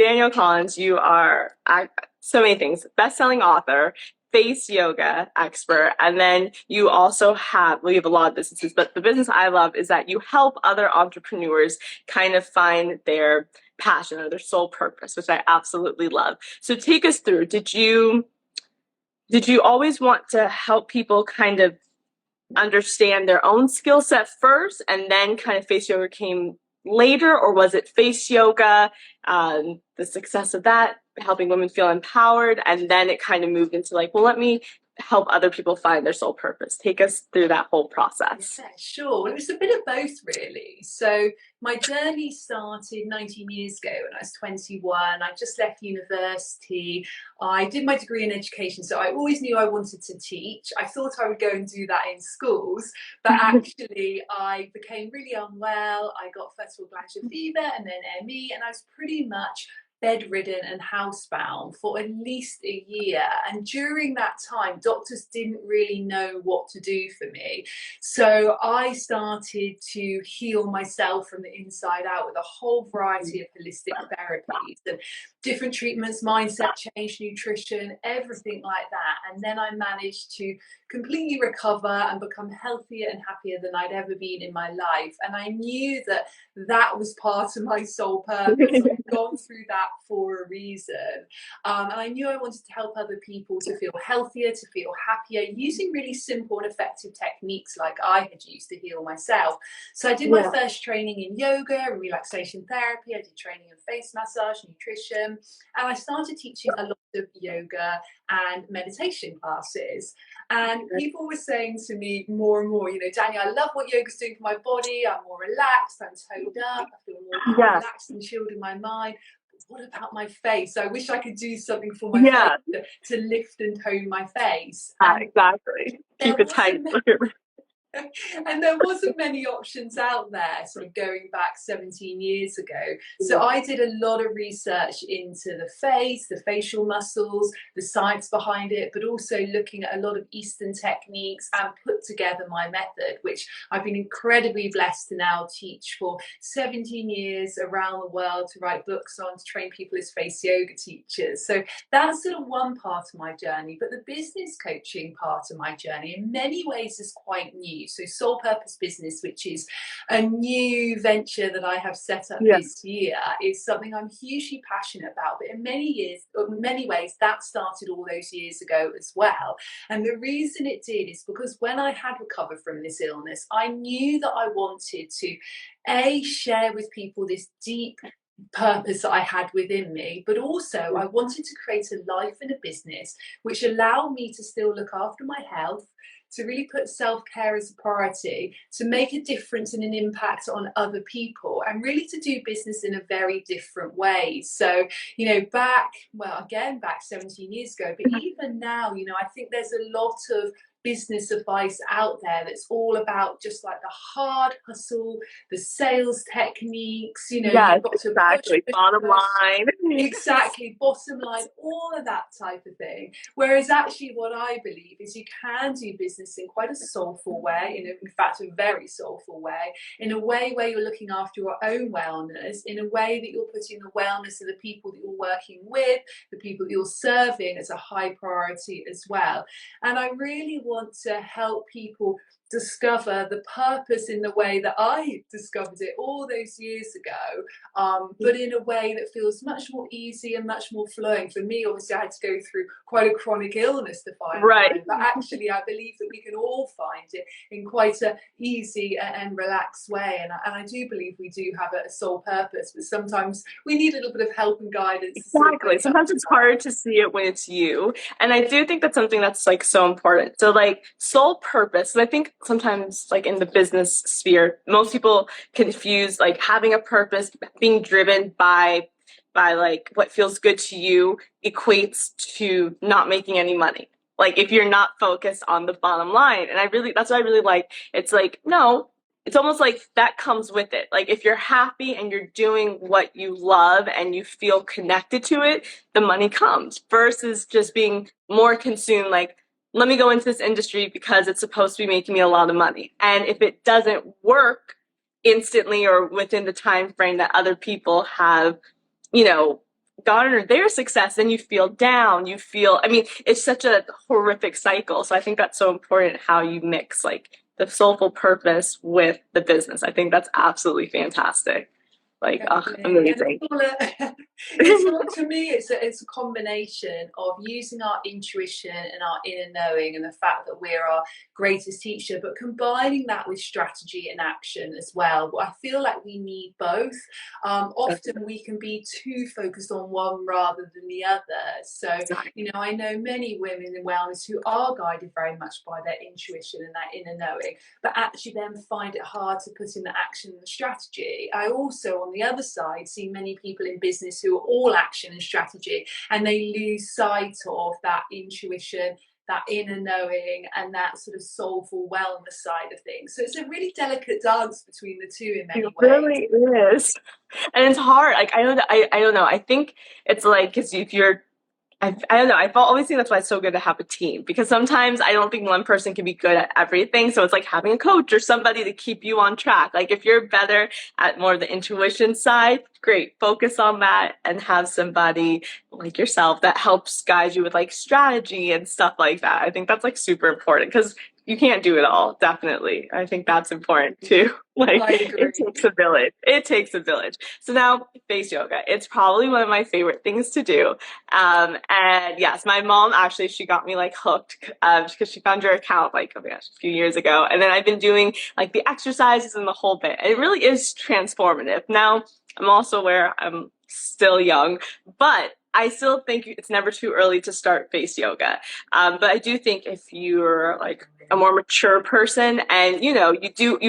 Daniel Collins, you are so many things, best-selling author, face yoga expert, and then you also have, well, you have a lot of businesses, but the business I love is that you help other entrepreneurs kind of find their passion or their soul purpose, which I absolutely love. So take us through, did you always want to help people kind of understand their own skill set first and then kind of face yoga came later, or was it face yoga, the success of that helping women feel empowered, and then it kind of moved into like, well, let me help other people find their soul purpose? Take us through that whole process. Yeah, sure. Well, it was a bit of both, really. So my journey started 19 years ago when I was 21. I just left university. I did my degree in education, so I always knew I wanted to teach. I thought I would go and do that in schools, but actually I became really unwell. I got first of all glandular fever and then ME, and I was pretty much bedridden and housebound for at least a year. And during that time, doctors didn't really know what to do for me. So I started to heal myself from the inside out with a whole variety of holistic therapies and different treatments, mindset change, nutrition, everything like that. And then I managed to completely recover and become healthier and happier than I'd ever been in my life. And I knew that that was part of my soul purpose. I'd gone through that for a reason. And I knew I wanted to help other people to feel healthier, to feel happier, using really simple and effective techniques like I had used to heal myself. So I did my first training in yoga and relaxation therapy. I did training in face massage, nutrition, and I started teaching a lot of yoga and meditation classes. And people were saying to me more and more, Daniel, I love what yoga's doing for my body. I'm more relaxed, I'm toned up, I feel more relaxed and chilled in my mind. But what about my face? I wish I could do something for my face to lift and tone my face. Exactly. Keep it tight. And there wasn't many options out there sort of going back 17 years ago. So I did a lot of research into the face, the facial muscles, the science behind it, but also looking at a lot of Eastern techniques and put together my method, which I've been incredibly blessed to now teach for 17 years around the world, to write books on, to train people as face yoga teachers. So that's sort of one part of my journey. But the business coaching part of my journey in many ways is quite new. So Soul Purpose Business, which is a new venture that I have set up this year, is something I'm hugely passionate about. But in many ways, that started all those years ago as well. And the reason it did is because when I had recovered from this illness, I knew that I wanted to share with people this deep purpose that I had within me, but also I wanted to create a life and a business which allowed me to still look after my health, to really put self-care as a priority, to make a difference and an impact on other people, and really to do business in a very different way. So, back 17 years ago, but even now, I think there's a lot of business advice out there that's all about just like the hard hustle, the sales techniques, you've got to exactly. Bottom line. Exactly, bottom line, all of that type of thing. Whereas actually what I believe is you can do business in quite a soulful way, in fact, a very soulful way, in a way where you're looking after your own wellness, in a way that you're putting the wellness of the people that you're working with, the people that you're serving as a high priority as well. And I really want to help people discover the purpose in the way that I discovered it all those years ago, but in a way that feels much more easy and much more flowing. For me, obviously, I had to go through quite a chronic illness to find it, but actually I believe that we can all find it in quite a easy and relaxed way. And I do believe we do have a soul purpose, but sometimes we need a little bit of help and guidance. Exactly. Sometimes it's hard to see it when it's you. And I do think that's something that's like so important. So like soul purpose, I think sometimes like in the business sphere, most people confuse like having a purpose, being driven by like what feels good to you equates to not making any money. Like if you're not focused on the bottom line. And that's what I really like. It's like, no, it's almost like that comes with it. Like if you're happy and you're doing what you love and you feel connected to it, the money comes, versus just being more consumed like, let me go into this industry because it's supposed to be making me a lot of money. And if it doesn't work instantly or within the time frame that other people have, garner their success, then you feel down. You feel, I mean, it's such a horrific cycle. So I think that's so important how you mix like the soulful purpose with the business. I think that's absolutely fantastic. Like, Definitely. And amazing. it's all to me, it's a combination of using our intuition and our inner knowing and the fact that we're our greatest teacher, but combining that with strategy and action as well. I feel like we need both. Often we can be too focused on one rather than the other. So, I know many women in wellness who are guided very much by their intuition and that inner knowing, but actually then find it hard to put in the action and the strategy. I also, on the other side, see many people in business who are all action and strategy, and they lose sight of that intuition, that inner knowing, and that sort of soulful wellness side of things. So it's a really delicate dance between the two in many It ways. really is. And it's hard. Like, I don't know. I think it's like, because if you're I don't know. I've always think that's why it's so good to have a team, because sometimes I don't think one person can be good at everything. So it's like having a coach or somebody to keep you on track. Like if you're better at more of the intuition side, great. Focus on that and have somebody like yourself that helps guide you with like strategy and stuff like that. I think that's like super important because you can't do it all. Definitely. I think that's important too. Like I it agree. takes a village. It takes a village. So now face yoga, it's probably one of my favorite things to do. And yes, my mom actually, she got me like hooked, because she found your account like, oh my gosh, a few years ago. And then I've been doing like the exercises and the whole bit. It really is transformative. Now, I'm also aware I'm still young, but I still think it's never too early to start face yoga. But I do think if you're like a more mature person and you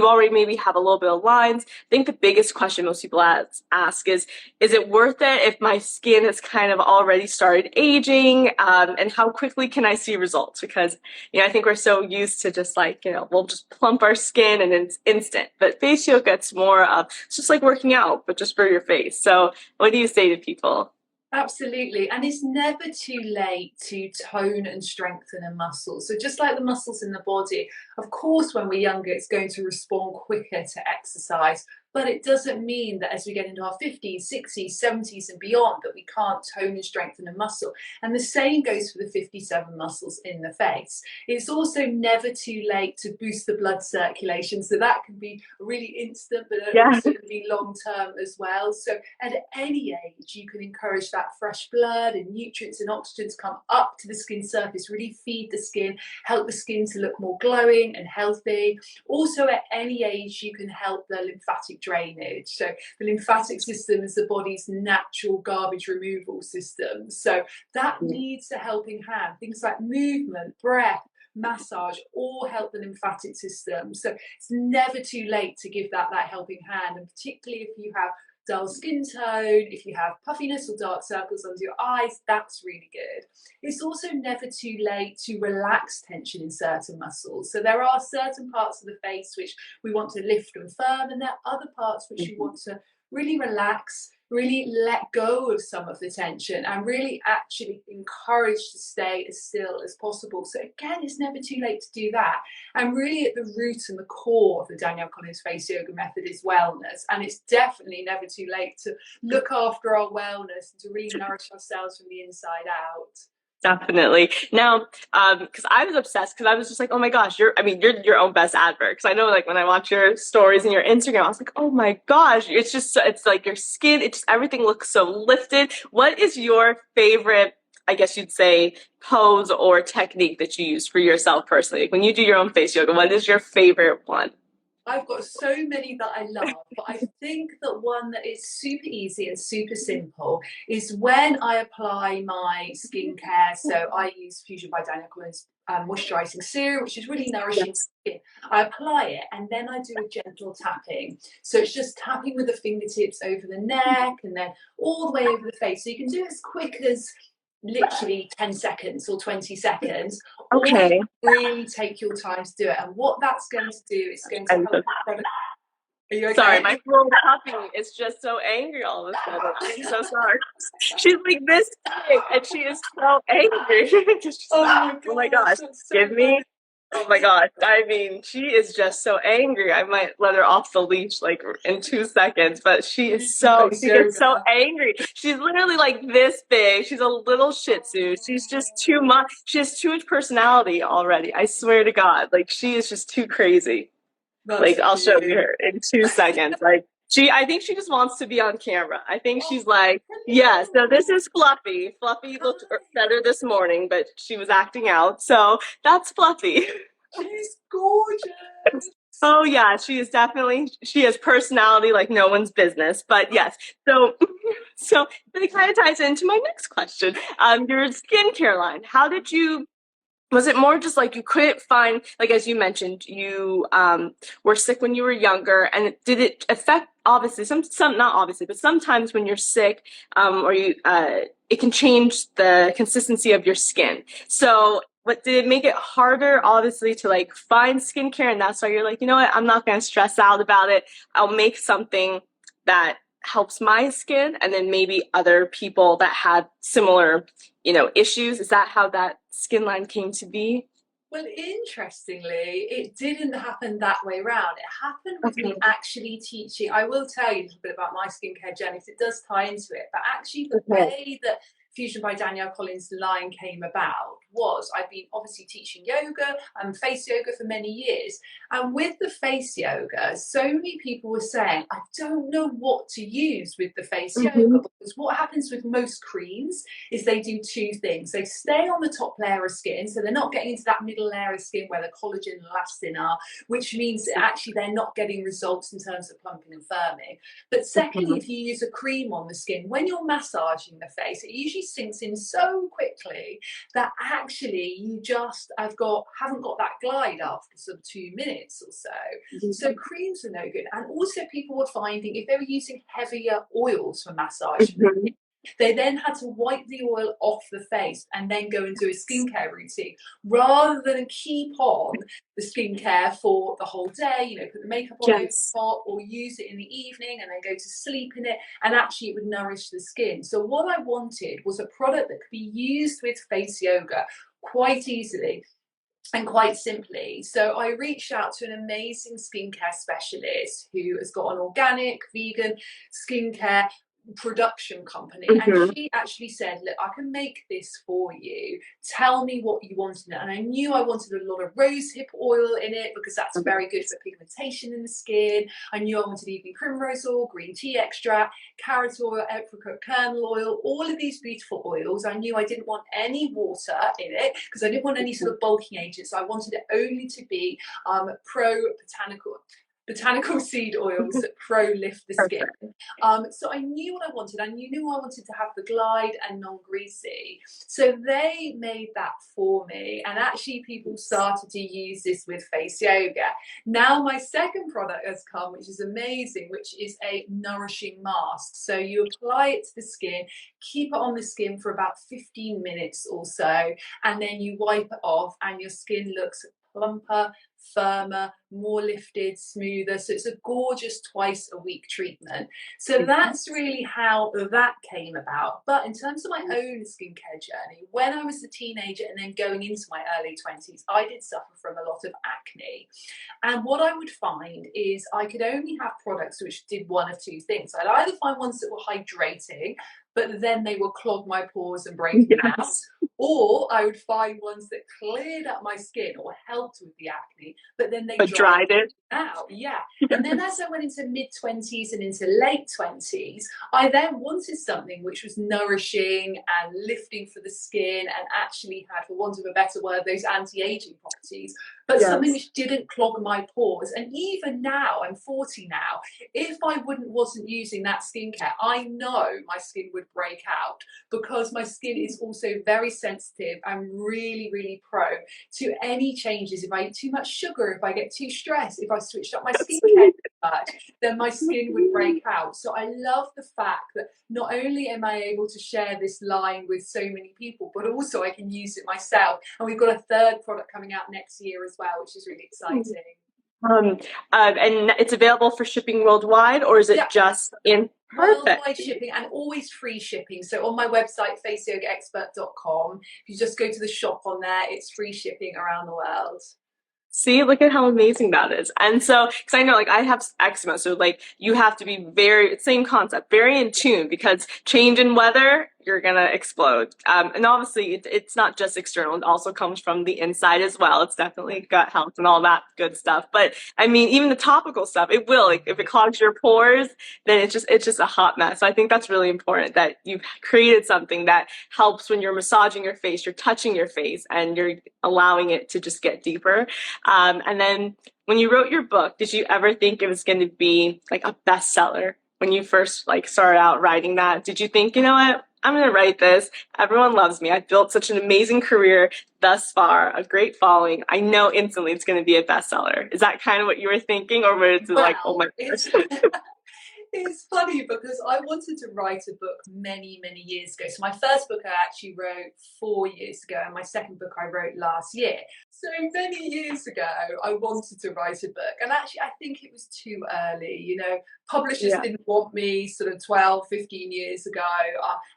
already maybe have a little bit of lines, I think the biggest question most people ask is it worth it if my skin has kind of already started aging? And how quickly can I see results? Because, I think we're so used to just like, we'll just plump our skin and it's instant. But face yoga, it's more of, it's just like working out, but just for your face. So what do you say to people? Absolutely. And it's never too late to tone and strengthen a muscle. So, just like the muscles in the body, of course, when we're younger, it's going to respond quicker to exercise. But it doesn't mean that as we get into our 50s, 60s, 70s, and beyond, that we can't tone and strengthen a muscle. And the same goes for the 57 muscles in the face. It's also never too late to boost the blood circulation. So, that can be really instant, but it Yeah. also can be long term as well. So, at any age, you can encourage that fresh blood and nutrients and oxygen to come up to the skin surface, really feed the skin, help the skin to look more glowing and healthy. Also, at any age, you can help the lymphatic drainage. So, the lymphatic system is the body's natural garbage removal system. So, that needs a helping hand. Things like movement, breath, massage all help the lymphatic system. So it's never too late to give that helping hand, and particularly if you have dull skin tone, if you have puffiness or dark circles under your eyes, that's really good. It's also never too late to relax tension in certain muscles. So there are certain parts of the face which we want to lift and firm, and there are other parts which you want to really relax, really let go of some of the tension, and really actually encourage to stay as still as possible. So again, it's never too late to do that. And really at the root and the core of the Danielle Collins face yoga method is wellness. And it's definitely never too late to look after our wellness and to really nourish ourselves from the inside out. Definitely. Now, because I was obsessed, because I was just like, oh my gosh, you're your own best advert. Because I know, like, when I watch your stories and your Instagram, I was like, oh my gosh, it's like your skin, everything looks so lifted. What is your favorite, I guess you'd say, pose or technique that you use for yourself personally? Like when you do your own face yoga, what is your favorite one? I've got so many that I love, but I think that one that is super easy and super simple is when I apply my skincare. So I use Fusion by Danielle Collins moisturizing serum, which is really nourishing Yes. skin. I apply it and then I do a gentle tapping. So it's just tapping with the fingertips over the neck and then all the way over the face. So you can do it as quick as literally 10 seconds or 20 seconds, or you Okay. really take your time to do it. And what that's going to do is going to I'm help so the product. Are you sorry. okay? My little puppy is just so angry all of a sudden. I'm so sorry. She's like this big and she is so angry. Oh my Oh my gosh, gosh. that's so Give me funny. Oh my gosh. I mean, she is just so angry. I might let her off the leash like in 2 seconds, but Face she gets so yoga. angry. She's literally like this big. She's a little Shih Tzu. She's just too much. She has too much personality already. I swear to God. Like she is just too crazy. That's Like I'll show you cute. her in 2 seconds. Like I think she just wants to be on camera. I think Oh, she's like, yeah, so this is Fluffy. Fluffy looked better this morning, but she was acting out. So that's Fluffy. she's gorgeous. Oh yeah, she has personality like no one's business. But yes, so so it kind of ties into my next question. Your skincare line. How did you was it more just like you couldn't find, like as you mentioned, you were sick when you were younger, and did it affect obviously some not obviously, but sometimes when you're sick, or you it can change the consistency of your skin. So what did it make it harder, obviously, to like find skincare, and that's why you're like, you know what, I'm not gonna stress out about it. I'll make something that helps my skin, and then maybe other people that had similar issues. Is that how that skin line came to be? Well, interestingly, it didn't happen that way round. It happened with me Okay. actually teaching. I will tell you a little bit about my skincare journey because it does tie into it. But actually, the Okay. way that Fusion by Danielle Collins line came about was I've been obviously teaching yoga and face yoga for many years. And with the face yoga, so many people were saying, I don't know what to use with the face yoga Mm-hmm. because what happens with most creams is they do two things. They stay on the top layer of skin, so they're not getting into that middle layer of skin where the collagen and elastin are, which means that actually they're not getting results in terms of plumping and firming. But secondly, if you use a cream on the skin, when you're massaging the face, it usually sinks in so quickly that actually you just haven't got that glide after sort of 2 minutes or so. So creams are no good. And also people were finding if they were using heavier oils for massage, Mm-hmm. they then had to wipe the oil off the face and then go and do a skincare routine rather than keep on the skincare for the whole day, put the makeup on over the Yes. top or use it in the evening and then go to sleep in it. And actually, it would nourish the skin. So, what I wanted was a product that could be used with face yoga quite easily and quite simply. So I reached out to an amazing skincare specialist who has got an organic, vegan skincare production company, and Mm-hmm. she actually said, look, I can make this for you, tell me what you want in it. And I knew I wanted a lot of rosehip oil in it because that's very good for pigmentation in the skin. I knew I wanted evening primrose oil, green tea extract, carrot oil, apricot kernel oil, all of these beautiful oils. I knew I didn't want any water in it because I didn't want any sort of bulking agents. I wanted it only to be botanical seed oils that pro lift the skin. Perfect. So I knew what I wanted. I knew I wanted to have the glide and non-greasy. So they made that for me. And actually people started to use this with face yoga. Now my second product has come, which is amazing, which is a nourishing mask. So you apply it to the skin, keep it on the skin for about 15 minutes or so, and then you wipe it off and your skin looks plumper, firmer, more lifted, smoother. So it's a gorgeous twice a week treatment. So that's really how that came about. But in terms of my own skincare journey, when I was a teenager and then going into my early 20s, I did suffer from a lot of acne. And what I would find is I could only have products which did one of two things. I'd either find ones that were hydrating, but then they would clog my pores and break them out. Yes. Or I would find ones that cleared up my skin or helped with the acne, but then they But dried dried it. out. Yeah. And then as I went into mid 20s and into late 20s, I then wanted something which was nourishing and lifting for the skin and actually had, for want of a better word, those anti-aging properties, but something Yes. which didn't clog my pores. And even now, I'm 40 now, if I wasn't using that skincare, I know my skin would break out because my skin is also very sensitive and really, really prone to any changes. If I eat too much sugar, if I get too stressed, if I switched up my skincare too much, then my skin would break out. So I love the fact that not only am I able to share this line with so many people, but also I can use it myself. And we've got a third product coming out next year as well, which is really exciting. Um, and it's available for shipping worldwide, or is Yeah, it just in? Perfect. worldwide shipping and always free shipping. So on my website, faceyogaexpert.com, if you just go to the shop on there, it's free shipping around the world. See, look at how amazing that is. And so, because I know, like, I have eczema, so like, you have to be very, same concept, very in tune because change in weather, you're gonna explode. And obviously, it's not just external; it also comes from the inside as well. It's definitely gut health and all that good stuff. But I mean, even the topical stuff, it will. Like, if it clogs your pores, then it's just a hot mess. So I think that's really important that you've created something that helps when you're massaging your face, you're touching your face, and you're allowing it to just get deeper. And then when you wrote your book, did you ever think it was going to be like a bestseller? When you first like started out writing that, did you think, you know what, I'm going to write this. Everyone loves me. I've built such an amazing career thus far, a great following. I know instantly it's going to be a bestseller. Is that kind of what you were thinking, or was it like, oh Well, my it's gosh? it's funny because I wanted to write a book many, many years ago. So my first book I actually wrote 4 years ago, and my second book I wrote last year. So many years ago, I wanted to write a book. And actually, I think it was too early. Publishers Yeah. didn't want me sort of 12, 15 years ago.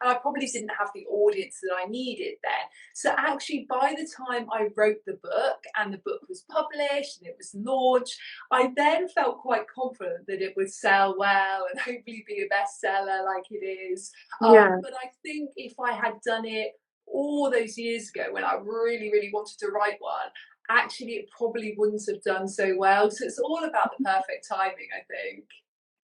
And I probably didn't have the audience that I needed then. So actually, by the time I wrote the book and the book was published and it was launched, I then felt quite confident that it would sell well and hopefully be a bestseller like it is. Yeah. But I think if I had done it all those years ago when I really, really wanted to write one, actually it probably wouldn't have done so well. So it's all about the perfect timing, I think.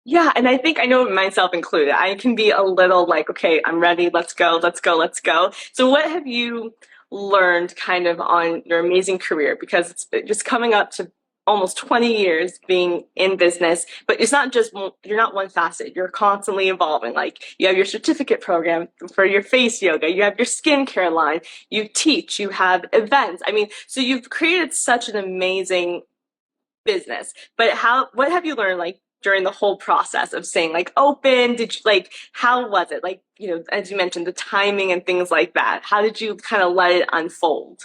Yeah, and I think I know myself included. I can be a little like, okay, I'm ready. Let's go. Let's go. Let's go. So what have you learned kind of on your amazing career? Because it's just coming up to almost 20 years being in business, but it's not just you're not one facet. You're constantly evolving. Like you have your certificate program for your face yoga, you have your skincare line, you teach, you have events. I mean, so you've created such an amazing business. But what have you learned like during the whole process of saying like open? Did you like, how was it? Like, as you mentioned, the timing and things like that. How did you kind of let it unfold?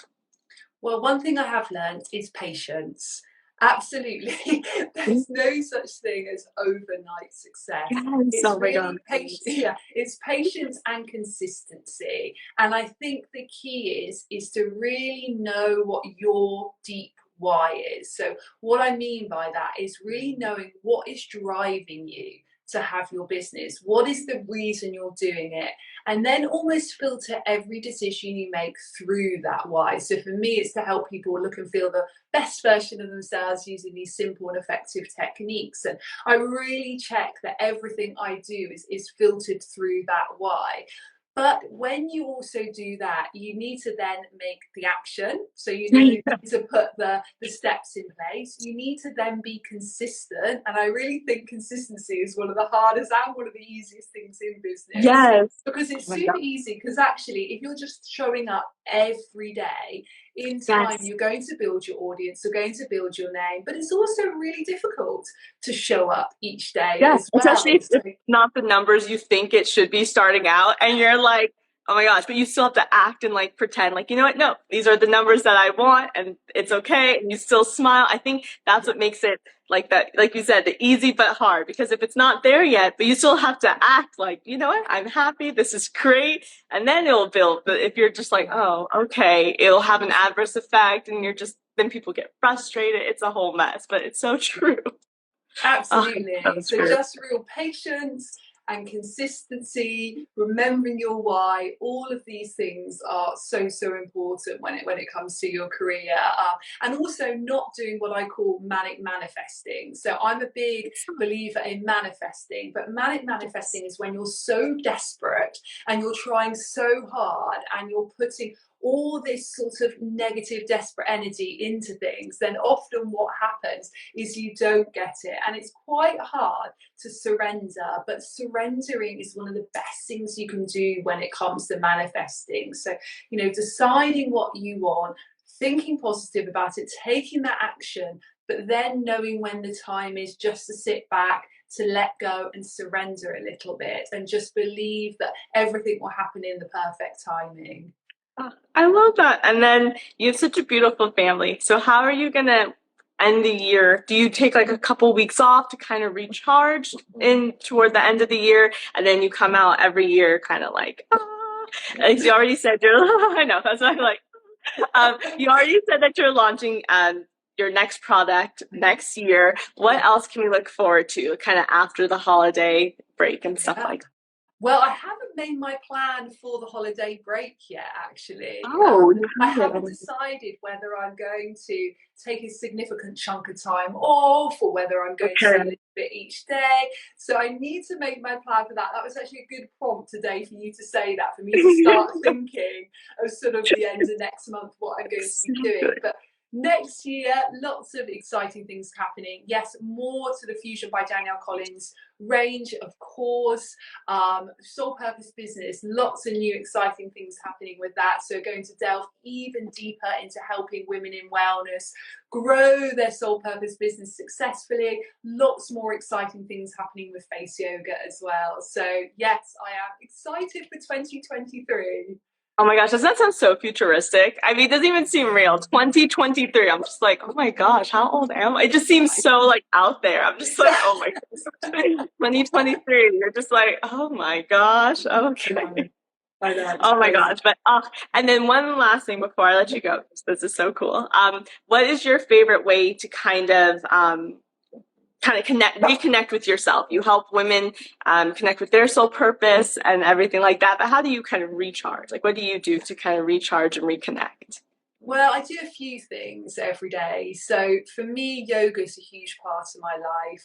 Well, one thing I have learned is patience. Absolutely. There's no such thing as overnight success. Yes. It's Oh my God. really patient. Yeah, it's patience and consistency. And I think the key is to really know what your deep why is. So what I mean by that is really knowing what is driving you to have your business. What is the reason you're doing it? And then almost filter every decision you make through that why. So for me, it's to help people look and feel the best version of themselves using these simple and effective techniques. And I really check that everything I do is filtered through that why. But when you also do that, you need to then make the action. So you need to put the steps in place. You need to then be consistent. And I really think consistency is one of the hardest and one of the easiest things in business, Yes. because it's Oh my super God. easy. Because actually, if you're just showing up every day, in time, Yes. you're going to build your audience, you're going to build your name. But it's also really difficult to show up each day Yeah, as especially well. if So it's not the numbers you think it should be starting out, and you're like, oh my gosh, but you still have to act and like pretend, like, you know what? No, these are the numbers that I want, and it's okay. And you still smile. I think that's what makes it like that, like you said, the easy but hard. Because if it's not there yet, but you still have to act like, you know what? I'm happy. This is great. And then it'll build. But if you're just like, oh, okay, it'll have an adverse effect, and then people get frustrated. It's a whole mess, but it's so true. Oh, absolutely. that's So true. just real patience and consistency, remembering your why, all of these things are so, so important when it comes to your career. And also not doing what I call manic manifesting. So I'm a big believer in manifesting, but manic manifesting is when you're so desperate and you're trying so hard and you're putting all this sort of negative, desperate energy into things, then often what happens is you don't get it. And it's quite hard to surrender, but surrendering is one of the best things you can do when it comes to manifesting. So, deciding what you want, thinking positive about it, taking that action, but then knowing when the time is just to sit back, to let go and surrender a little bit and just believe that everything will happen in the perfect timing. Oh, I love that. And then you have such a beautiful family. So how are you gonna end the year? Do you take like a couple weeks off to kind of recharge in toward the end of the year, and then you come out every year kind of like, ah, as you already said, you're I know that's not like you already said that you're launching your next product next year. What else can we look forward to kind of after the holiday break and stuff Yeah. like that? Well, I haven't made my plan for the holiday break yet, actually. Oh, you I haven't haven't. decided whether I'm going to take a significant chunk of time off or whether I'm going to do a Okay. little bit each day. So I need to make my plan for that. That was actually a good prompt today for you to say that, for me to start thinking of sort of the end of next month what I'm going to be So doing. good. But next year, lots of exciting things happening. Yes, more to the Fusion by Danielle Collins range, of course. Soul purpose business, lots of new exciting things happening with that. So going to delve even deeper into helping women in wellness grow their soul purpose business successfully. Lots more exciting things happening with face yoga as well. So yes, I am excited for 2023. Oh my gosh, doesn't that sound so futuristic? I mean, it doesn't even seem real. 2023. I'm just like, oh my gosh, how old am I? It just seems so like out there. I'm just like, oh my goodness. 2023. You're just like, oh my gosh. Okay. I know, it's Oh my crazy. gosh. But and then one last thing before I let you go. This is so cool. What is your favorite way to kind of reconnect with yourself? You help women connect with their soul purpose and everything like that. But how do you kind of recharge? Like, what do you do to kind of recharge and reconnect? Well, I do a few things every day. So for me, yoga is a huge part of my life.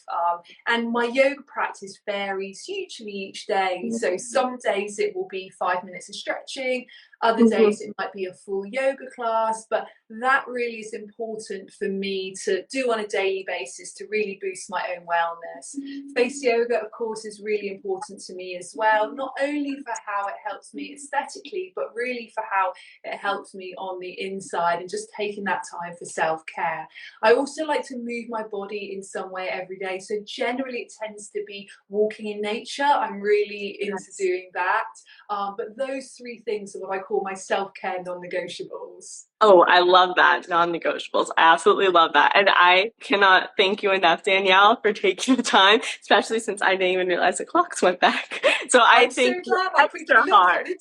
And my yoga practice varies hugely each day. So some days it will be 5 minutes of stretching, other Mm-hmm. days it might be a full yoga class. But that really is important for me to do on a daily basis to really boost my own wellness. Face yoga, of course, is really important to me as well, not only for how it helps me aesthetically, but really for how it helps me on the inside and just taking that time for self-care. I also like to move my body in some way every day. So generally it tends to be walking in nature. I'm really into Yes. doing that. But those three things are what I call my self-care non-negotiables. Oh, I love that. Non-negotiables. I absolutely love that. And I cannot thank you enough, Danielle, for taking the time, especially since I didn't even realize the clocks went back. So I I'm so thank you glad I quickly extra looked hard. on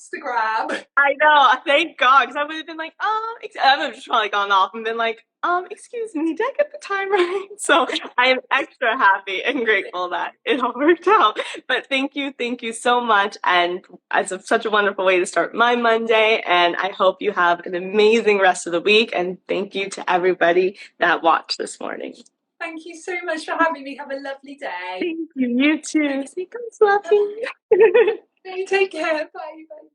Instagram. I know. Thank God, because I would have been like, I would have just probably gone off and been like, excuse me, did I get the time right? So I am extra happy and grateful that it all worked out. But thank you so much, and such a wonderful way to start my Monday. And I hope you have an amazing rest of the week. And thank you to everybody that watched this morning. Thank you so much for having me. Have a lovely day. Thank you. You too. See you guys, Fluffy. Take care. Bye. Bye.